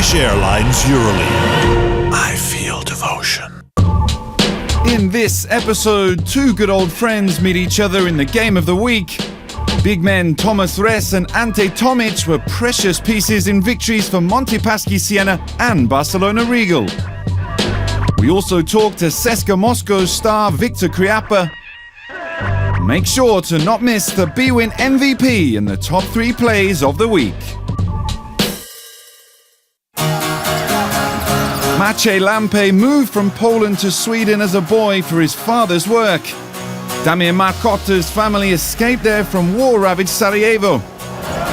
Turkish Airlines Euroleague. I feel devotion. In this episode, two good old friends meet each other in the game of the week. Big men Thomas Res and Ante Tomic were precious pieces in victories for Montepaschi Siena and Barcelona Regal. We also talked to CSKA Moscow star Victor Kriapa. Make sure to not miss the bwin MVP and the top 3 plays of the week. Maciej Lampe moved from Poland to Sweden as a boy for his father's work. Damir Markota's family escaped there from war-ravaged Sarajevo.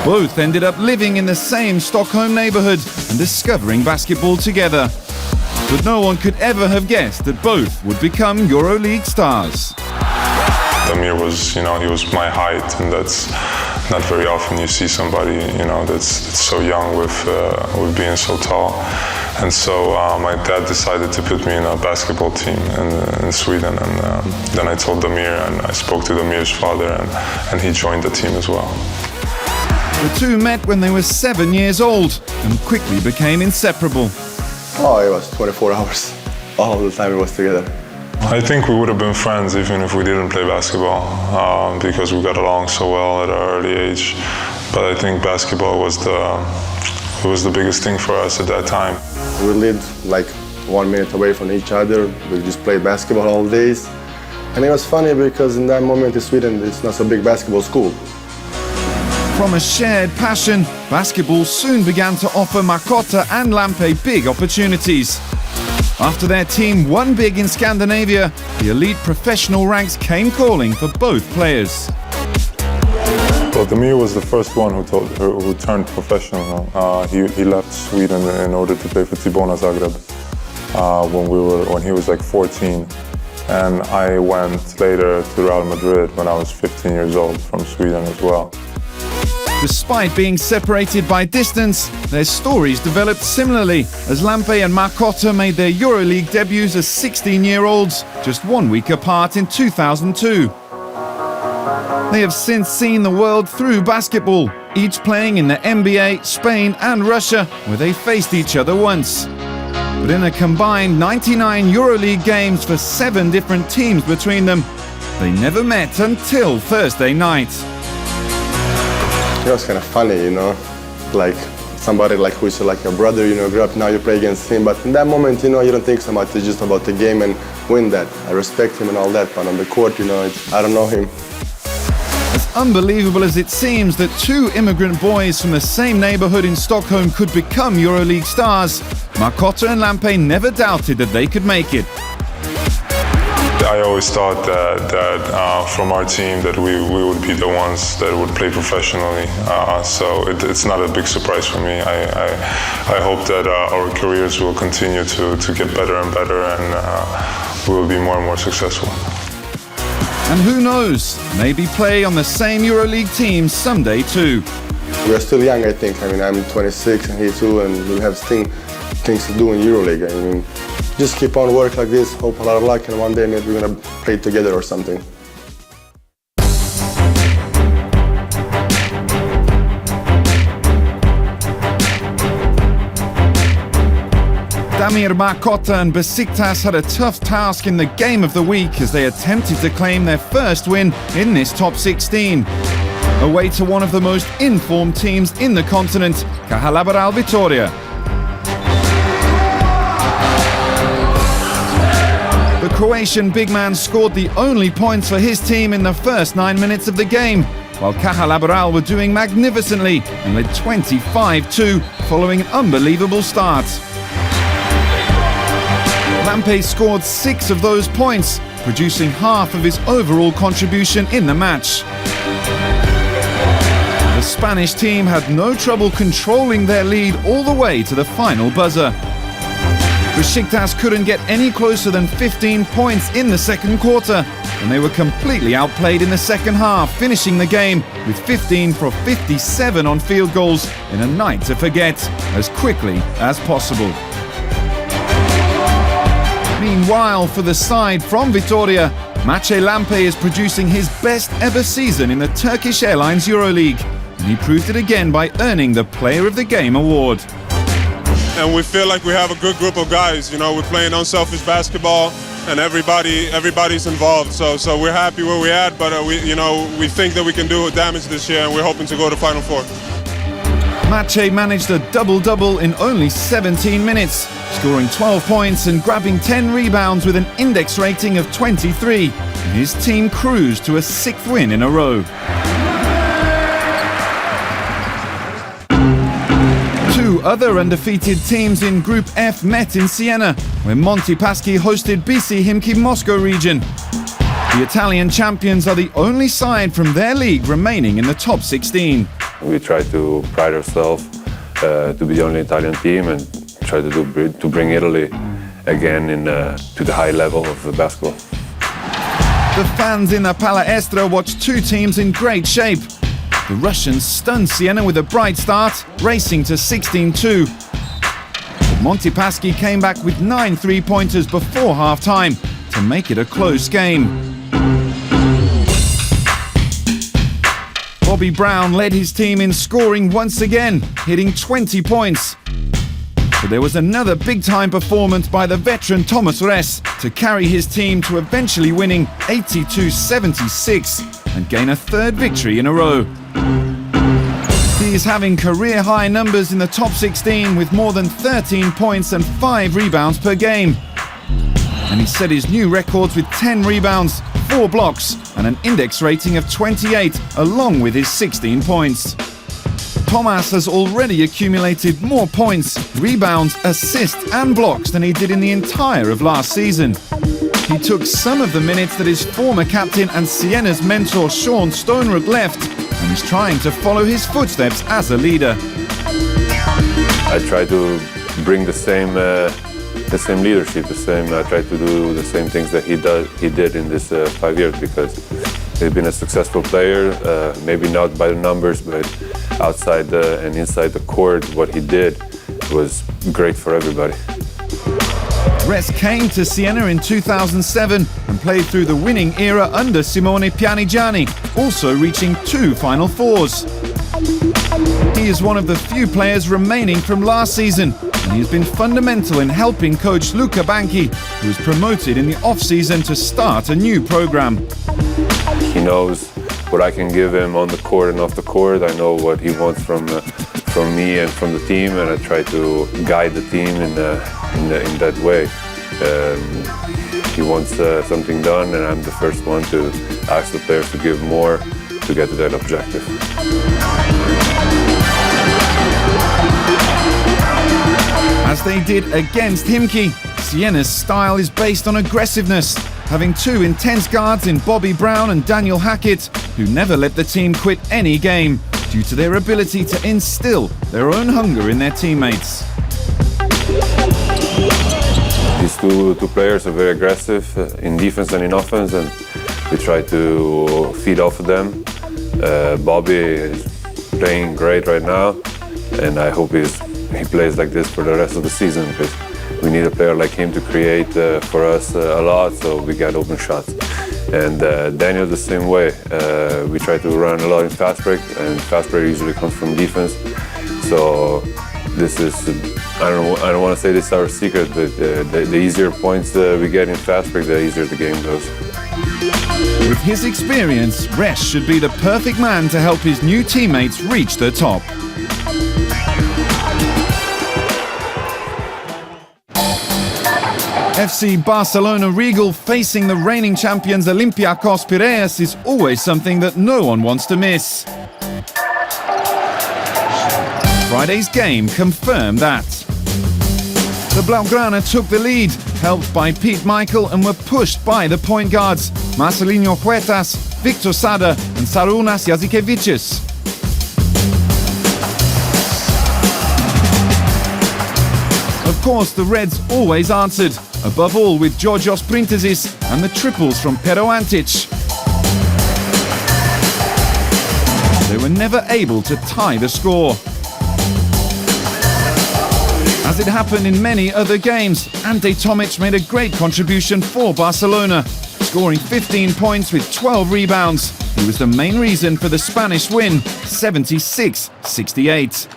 Both ended up living in the same Stockholm neighborhood and discovering basketball together. But no one could ever have guessed that both would become Euroleague stars. Damir was, he was my height, and that's not very often you see somebody, that's so young with being so tall. And so my dad decided to put me in a basketball team in Sweden, and then I told Damir, and I spoke to Damir's father, and he joined the team as well. The two met when they were 7 years old and quickly became inseparable. Oh, it was 24 hours. All the time we was together. I think we would have been friends even if we didn't play basketball, because we got along so well at an early age. But I think basketball was the biggest thing for us at that time. We lived like 1 minute away from each other. We just played basketball all days. And it was funny because in that moment in Sweden, it's not so big basketball school. From a shared passion, basketball soon began to offer Markota and Lampe big opportunities. After their team won big in Scandinavia, the elite professional ranks came calling for both players. Well, Damir was the first one who turned professional. He left Sweden in order to play for Cibona Zagreb when he was like 14. And I went later to Real Madrid when I was 15 years old from Sweden as well. Despite being separated by distance, their stories developed similarly as Lampe and Markota made their Euroleague debuts as 16-year-olds, just 1 week apart in 2002. They have since seen the world through basketball, each playing in the NBA, Spain and Russia, where they faced each other once. But in a combined 99 Euroleague games for 7 different teams between them, they never met until Thursday night. It was kind of funny, like somebody like who's like your brother, grew up, now you play against him. But in that moment, you don't think so much. It's just about the game and win that. I respect him and all that, but on the court, I don't know him. As unbelievable as it seems that two immigrant boys from the same neighborhood in Stockholm could become Euroleague stars, Markota and Lampe never doubted that they could make it. I always thought that from our team that we would be the ones that would play professionally. So it's not a big surprise for me. I hope that our careers will continue to get better and better, and we will be more and more successful. And who knows, maybe play on the same Euroleague team someday too. We are still young, I think. I'm 26 and he too, and we'll have things to do in Euroleague. Just keep on work like this, hope a lot of luck, and one day maybe we're gonna play together or something. Damir Markota and Besiktas had a tough task in the game of the week as they attempted to claim their first win in this top 16. Away to one of the most informed teams in the continent, Caja Laboral Vitoria. The Croatian big man scored the only points for his team in the first 9 minutes of the game, while Caja Laboral were doing magnificently and led 25-2 following an unbelievable start. Lampe scored 6 of those points, producing half of his overall contribution in the match. The Spanish team had no trouble controlling their lead all the way to the final buzzer. Besiktas couldn't get any closer than 15 points in the second quarter, and they were completely outplayed in the second half, finishing the game with 15 for 57 on field goals in a night to forget as quickly as possible. Meanwhile, for the side from Vitoria, Maciej Lampe is producing his best ever season in the Turkish Airlines Euroleague, and he proved it again by earning the Player of the Game award. and we feel like we have a good group of guys. You know, we're playing unselfish basketball, and everybody's involved. So we're happy where we're at, but we think that we can do damage this year, and we're hoping to go to Final Four. Maciej managed a double-double in only 17 minutes, scoring 12 points and grabbing 10 rebounds with an index rating of 23. His team cruised to a 6th win in a row. Two other undefeated teams in Group F met in Siena, where Monty Paschi hosted BC Himki Moscow region. The Italian champions are the only side from their league remaining in the top 16. We try to pride ourselves to be the only Italian team and try to bring Italy again to the high level of basketball. The fans in the Palestra watched two teams in great shape. The Russians stunned Siena with a bright start, racing to 16-2. But Monty Paschi came back with 9 three-pointers before half-time to make it a close game. Bobby Brown led his team in scoring once again, hitting 20 points. But there was another big-time performance by the veteran Thomas Ress to carry his team to eventually winning 82-76 and gain a third victory in a row. He is having career-high numbers in the top 16 with more than 13 points and 5 rebounds per game. And he set his new records with 10 rebounds, 4 blocks and an index rating of 28, along with his 16 points. Thomas has already accumulated more points, rebounds, assists and blocks than he did in the entire of last season. He took some of the minutes that his former captain and Siena's mentor Sean Stonerook left and is trying to follow his footsteps as a leader. I try to bring the same leadership, I try to do the same things that he did in this 5 years, because he's been a successful player, maybe not by the numbers, but outside and inside the court, what he did was great for everybody. Ress came to Siena in 2007 and played through the winning era under Simone Pianigiani, also reaching 2 Final Fours. He is one of the few players remaining from last season, and he has been fundamental in helping coach Luca Banchi, who was promoted in the off-season to start a new program. He knows what I can give him on the court and off the court. I know what he wants from me and from the team, and I try to guide the team in that way. He wants something done, and I'm the first one to ask the players to give more to get to that objective. As they did against Himki, Siena's style is based on aggressiveness, having 2 intense guards in Bobby Brown and Daniel Hackett, who never let the team quit any game due to their ability to instill their own hunger in their teammates. These two players are very aggressive in defense and in offense, and we try to feed off of them. Bobby is playing great right now, and I hope he plays like this for the rest of the season, because we need a player like him to create for us a lot, so we get open shots. And Daniel the same way. We try to run a lot in fast break, and fast break usually comes from defense. So this is, I don't want to say this is our secret, but the easier points we get in fast break, the easier the game goes. With his experience, Ress should be the perfect man to help his new teammates reach the top. FC Barcelona Regal facing the reigning champions Olympiacos Piraeus is always something that no one wants to miss. Friday's game confirmed that. The Blaugrana took the lead, helped by Pete Michael, and were pushed by the point guards Marcelinho Huertas, Victor Sada and Sarunas Jazikevicius. Of course, the Reds always answered, above all with Georgios Printezis and the triples from Pero Antic. They were never able to tie the score. As it happened in many other games, Ante Tomic made a great contribution for Barcelona, scoring 15 points with 12 rebounds. He was the main reason for the Spanish win, 76-68.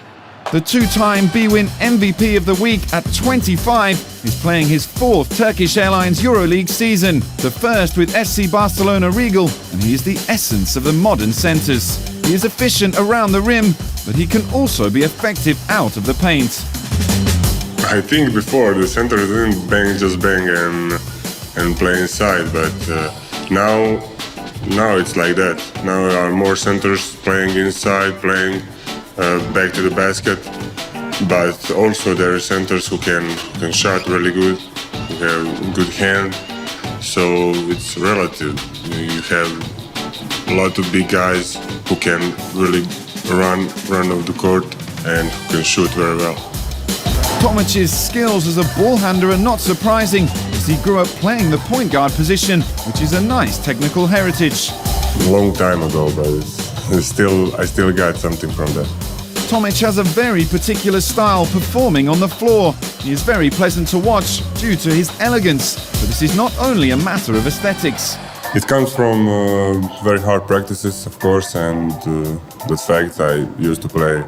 The two-time bwin MVP of the week at 25 is playing his fourth Turkish Airlines Euroleague season, the first with SC Barcelona Regal, and he is the essence of the modern centres. He is efficient around the rim, but he can also be effective out of the paint. I think before the center didn't just bang and play inside, but now it's like that. Now there are more centers playing inside, playing back to the basket, but also there are centers who can shot really good, who have good hand. So it's relative. You have a lot of big guys who can really run off the court and who can shoot very well. Tomic's skills as a ball handler are not surprising, as he grew up playing the point guard position, which is a nice technical heritage. Long time ago, but I still got something from that. Tomic has a very particular style performing on the floor. He is very pleasant to watch due to his elegance, but this is not only a matter of aesthetics. It comes from very hard practices, of course, and the fact I used to play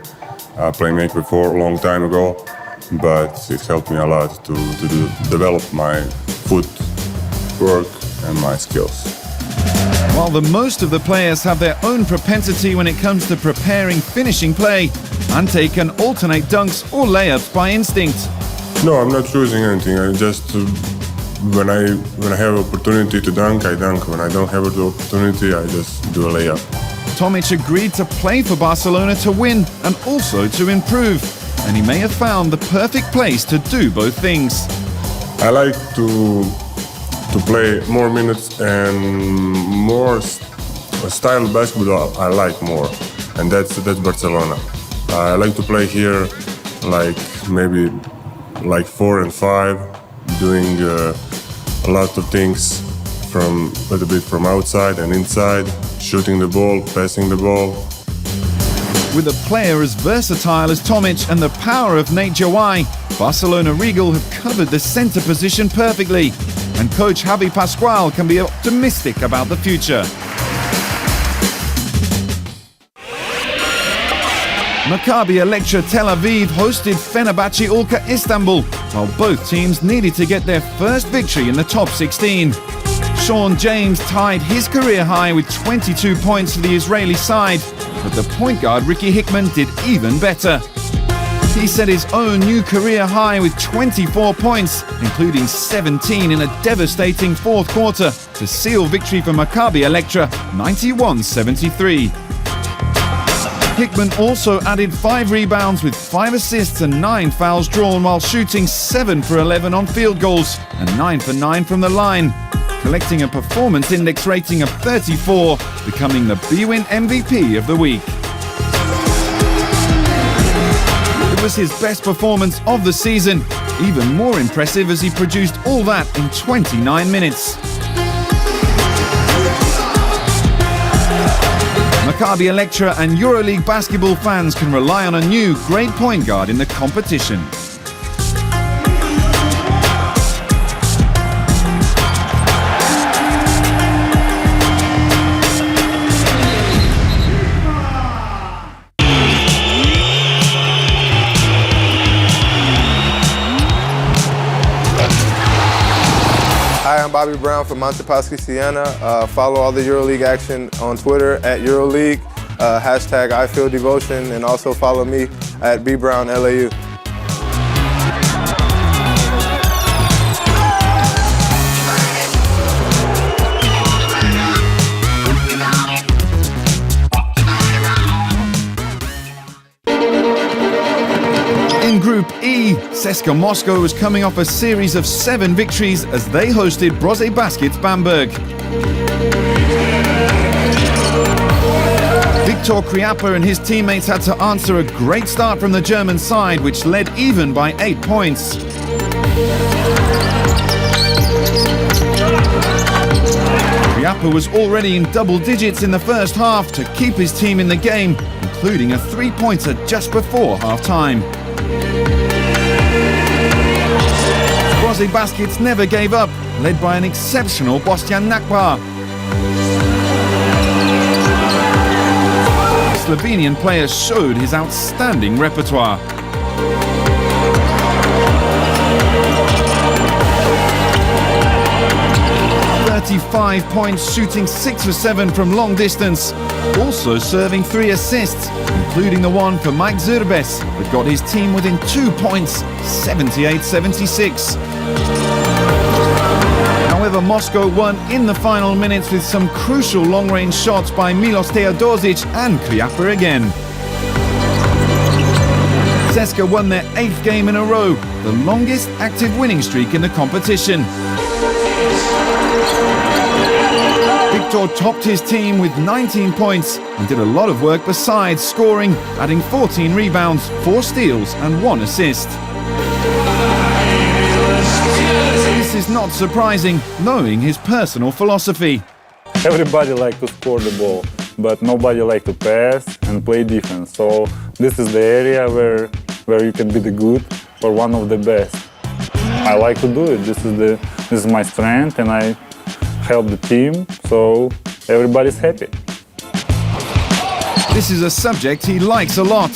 playmaker before a long time ago, but it helped me a lot to develop my footwork and my skills. While most of the players have their own propensity when it comes to preparing finishing play, Ante can alternate dunks or layups by instinct. No, I'm not choosing anything. I just when I have opportunity to dunk, I dunk. When I don't have the opportunity, I just do a layup. Tomic agreed to play for Barcelona to win and also to improve, and he may have found the perfect place to do both things. I like to play more minutes and more style of basketball I like more, and that's Barcelona. I like to play here maybe 4 and 5, doing a lot of things a little bit from outside and inside, shooting the ball, passing the ball. With a player as versatile as Tomic and the power of Nate Jawai, Barcelona Regal have covered the centre position perfectly, and coach Javi Pascual can be optimistic about the future. Maccabi Electra Tel Aviv hosted Fenerbahce Ulka Istanbul, while both teams needed to get their first victory in the top 16. Sean James tied his career high with 22 points for the Israeli side, but the point guard Ricky Hickman did even better. He set his own new career high with 24 points, including 17 in a devastating fourth quarter to seal victory for Maccabi Electra 91-73. Hickman also added 5 rebounds with 5 assists and 9 fouls drawn while shooting 7 for 11 on field goals and 9 for 9 from the line, collecting a performance index rating of 34, becoming the bwin MVP of the week. It was his best performance of the season, even more impressive as he produced all that in 29 minutes. Maccabi Electra and Euroleague basketball fans can rely on a new great point guard in the competition. Hi, I'm Bobby Brown from Montepaschi, Siena. Follow all the Euroleague action on Twitter at Euroleague, hashtag #IFeelDevotion, and also follow me at @BBrownLAU. In Group E, CSKA Moscow was coming off a series of 7 victories as they hosted Brose Baskets Bamberg. Viktor Kriapa and his teammates had to answer a great start from the German side, which led even by 8 points. Kriapa was already in double digits in the first half to keep his team in the game, including a 3-pointer just before half-time. Brose Baskets never gave up, led by an exceptional Bostian Nakbar. The Slovenian player showed his outstanding repertoire. 25 points, shooting 6 for 7 from long distance. Also serving 3 assists, including the one for Mike Zirbes, that got his team within 2 points, 78-76. However, Moscow won in the final minutes with some crucial long-range shots by Milos Teodosic and Kriapa again. CSKA won their 8th game in a row, the longest active winning streak in the competition. Victor topped his team with 19 points and did a lot of work besides scoring, adding 14 rebounds, 4 steals and 1 assist. This is not surprising, knowing his personal philosophy. Everybody likes to score the ball, but nobody likes to pass and play defense. So this is the area where you can be the good or one of the best. I like to do it. This is my strength, and I help the team, so everybody's happy. This is a subject he likes a lot.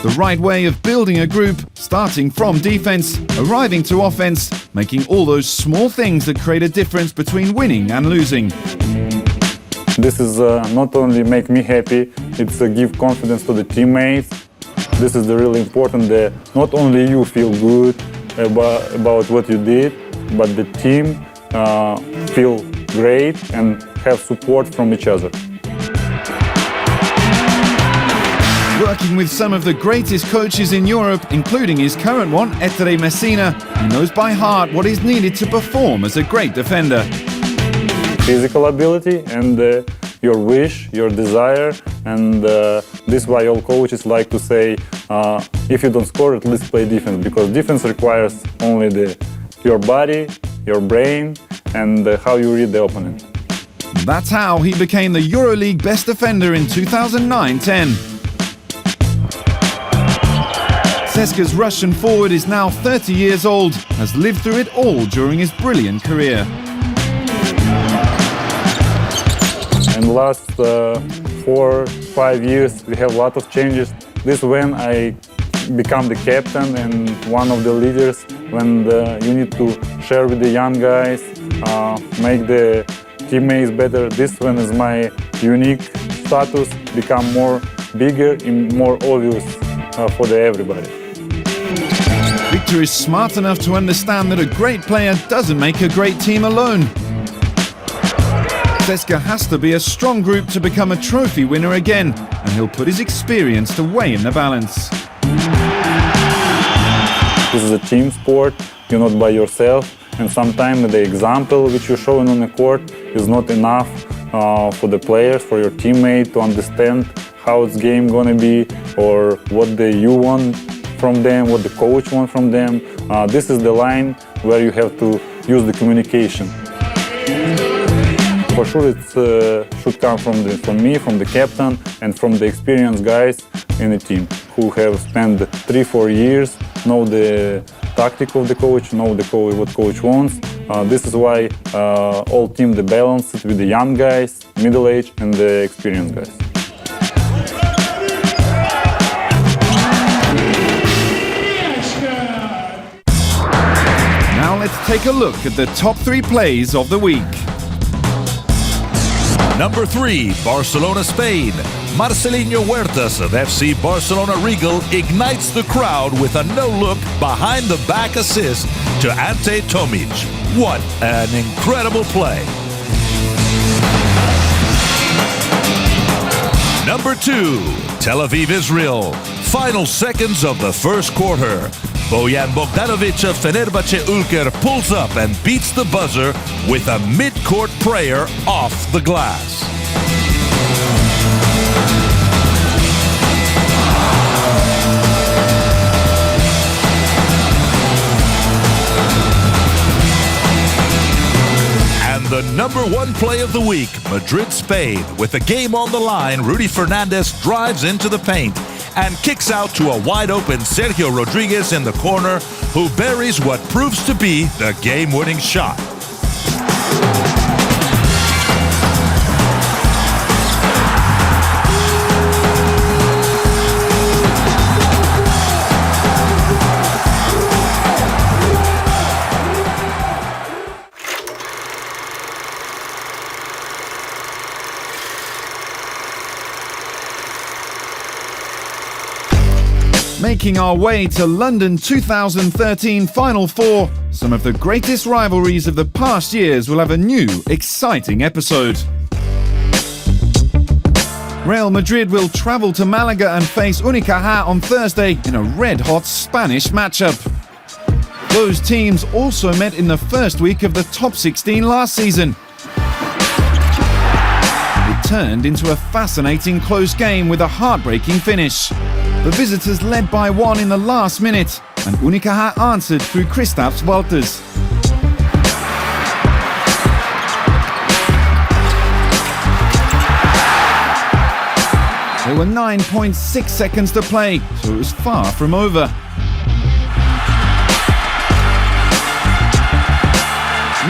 The right way of building a group, starting from defense, arriving to offense, making all those small things that create a difference between winning and losing. This is not only make me happy, it's give confidence to the teammates. This is the really important that not only you feel good about what you did, but the team feel great and have support from each other. Working with some of the greatest coaches in Europe, including his current one, Ettore Messina, he knows by heart what is needed to perform as a great defender. Physical ability and your wish, your desire, and this is why all coaches like to say, if you don't score, at least play defense, because defense requires only your body, your brain, and how you read the opponent. That's how he became the Euroleague best defender in 2009-10. CSKA's Russian forward is now 30 years old, has lived through it all during his brilliant career. In the last 4-5 years, we have a lot of changes. This is when I become the captain and one of the leaders, when you need to share with the young guys, make the teammates better. This one is my unique status, become more bigger and more obvious for everybody. Victor is smart enough to understand that a great player doesn't make a great team alone. CSKA has to be a strong group to become a trophy winner again, and he'll put his experience to weigh in the balance. This is a team sport, you're not by yourself, and sometimes the example which you're showing on the court is not enough for the players, for your teammate to understand how it's game gonna be, or what you want from them, what the coach wants from them. This is the line where you have to use the communication. For sure, it should come from me, from the captain, and from the experienced guys in the team who have spent 3-4 years, know the tactic of the coach, know what coach wants. This is why all team the balance with the young guys, middle age, and the experienced guys. Now let's take a look at the top 3 plays of the week. Number 3, Barcelona, Spain. Marcelinho Huertas of FC Barcelona Regal ignites the crowd with a no-look behind-the-back assist to Ante Tomic. What an incredible play. Number 2, Tel Aviv, Israel. Final seconds of the first quarter. Bojan Bogdanovic of Fenerbahce Ulker pulls up and beats the buzzer with a mid-court prayer off the glass. And the number 1 play of the week, Madrid, Spain. With the game on the line, Rudy Fernandez drives into the paint and kicks out to a wide-open Sergio Rodriguez in the corner, who buries what proves to be the game-winning shot. making our way to London 2013 Final Four, some of the greatest rivalries of the past years will have a new, exciting episode. Real Madrid will travel to Malaga and face Unicaja on Thursday in a red-hot Spanish matchup. Those teams also met in the first week of the top 16 last season. It turned into a fascinating close game with a heartbreaking finish. The visitors led by 1 in the last minute, and Unicaja answered through Kristaps Walters. There were 9.6 seconds to play, so it was far from over.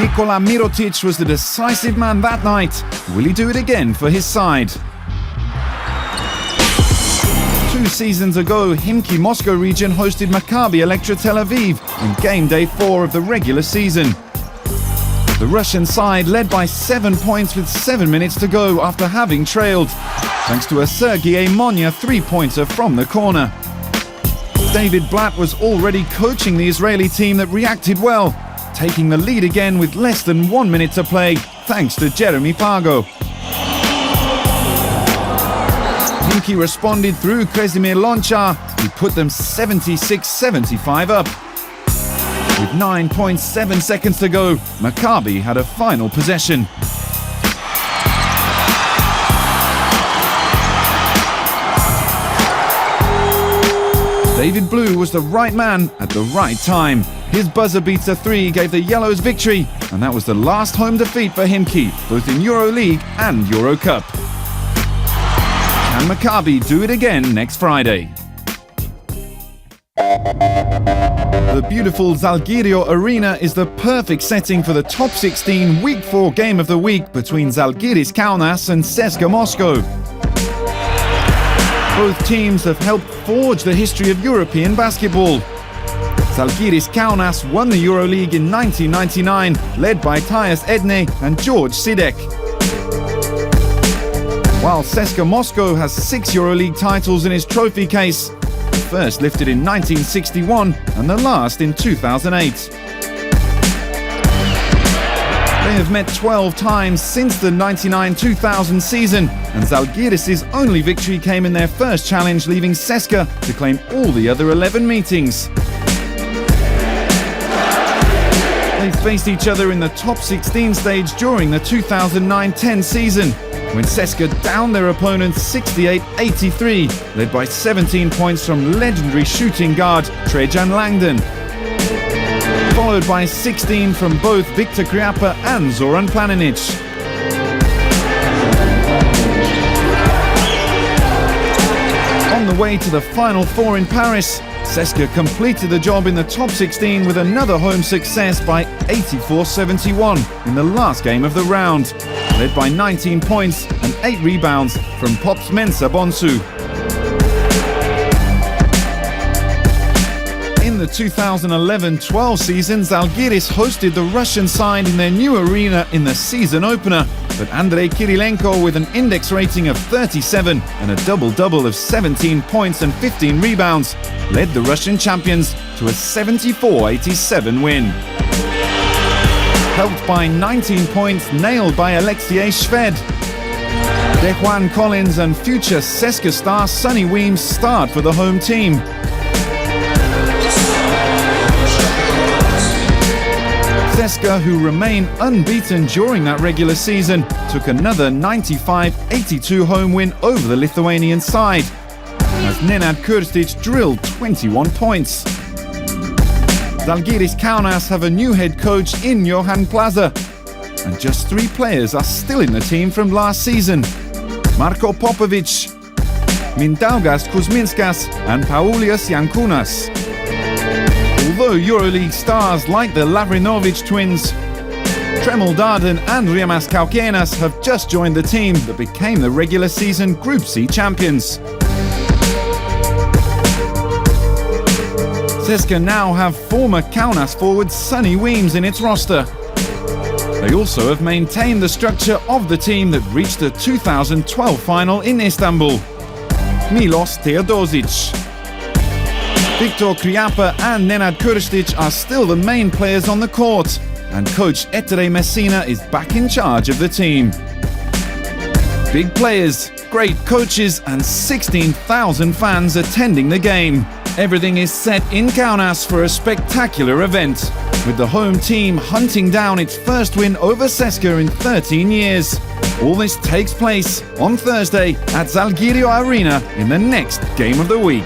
Nikola Mirotic was the decisive man that night. Will he do it again for his side? 2 seasons ago, Khimki Moscow region hosted Maccabi Electra Tel Aviv in game day 4 of the regular season. The Russian side led by 7 points with 7 minutes to go after having trailed, thanks to a Sergei Monya 3-pointer from the corner. David Blatt was already coaching the Israeli team that reacted well, taking the lead again with less than 1 minute to play, thanks to Jeremy Pargo. Khimki responded through Kresimir Lonchar, who put them 76-75 up. With 9.7 seconds to go, Maccabi had a final possession. David Blue was the right man at the right time. His buzzer-beater 3 gave the Yellows victory, and that was the last home defeat for Khimki, both in Euroleague and Eurocup. Can Maccabi do it again next Friday? The beautiful Zalgiris Arena is the perfect setting for the top 16 Week 4 game of the week between Zalgiris Kaunas and CSKA Moscow. Both teams have helped forge the history of European basketball. Zalgiris Kaunas won the Euroleague in 1999, led by Tyus Edney and George Sidek. While CSKA Moscow has 6 Euroleague titles in its trophy case, the first lifted in 1961 and the last in 2008. They have met 12 times since the 99-2000 season, and Zalgiris' only victory came in their first challenge, leaving CSKA to claim all the other 11 meetings. They faced each other in the top 16 stage during the 2009-10 season, when CSKA downed their opponents 68-83, led by 17 points from legendary shooting guard Trajan Langdon, followed by 16 from both Viktor Kriapa and Zoran Planinic. On the way to the Final Four in Paris, CSKA completed the job in the top 16 with another home success by 84-71 in the last game of the round, led by 19 points and 8 rebounds from Pops Mensah Bonsu. In the 2011-12 season, Zalgiris hosted the Russian side in their new arena in the season opener, but Andrei Kirilenko, with an index rating of 37 and a double-double of 17 points and 15 rebounds, led the Russian champions to a 74-87 win. Helped by 19 points nailed by Alexei Shved, Dejuan Collins and future CSKA star Sonny Weems starred for the home team. CSKA, who remain unbeaten during that regular season, took another 95-82 home win over the Lithuanian side, as Nenad Kurstic drilled 21 points. Zalgiris Kaunas have a new head coach in Johan Plaza, and just 3 players are still in the team from last season: Marko Popovic, Mindaugas Kuzminskas and Paulius Jankunas. Although Euroleague stars like the Lavrinovic twins, Tremel Darden and Rimas Kaukienas have just joined the team that became the regular season Group C champions. CSKA now have former Kaunas forward Sonny Weems in its roster. They also have maintained the structure of the team that reached the 2012 final in Istanbul: Milos Teodosic, Victor Kriapa and Nenad Kurstic are still the main players on the court, and coach Etere Messina is back in charge of the team. Big players, great coaches and 16,000 fans attending the game. Everything is set in Kaunas for a spectacular event, with the home team hunting down its first win over CSKA in 13 years. All this takes place on Thursday at Zalgiris Arena in the next game of the week.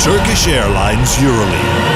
Turkish Airlines Euroleague.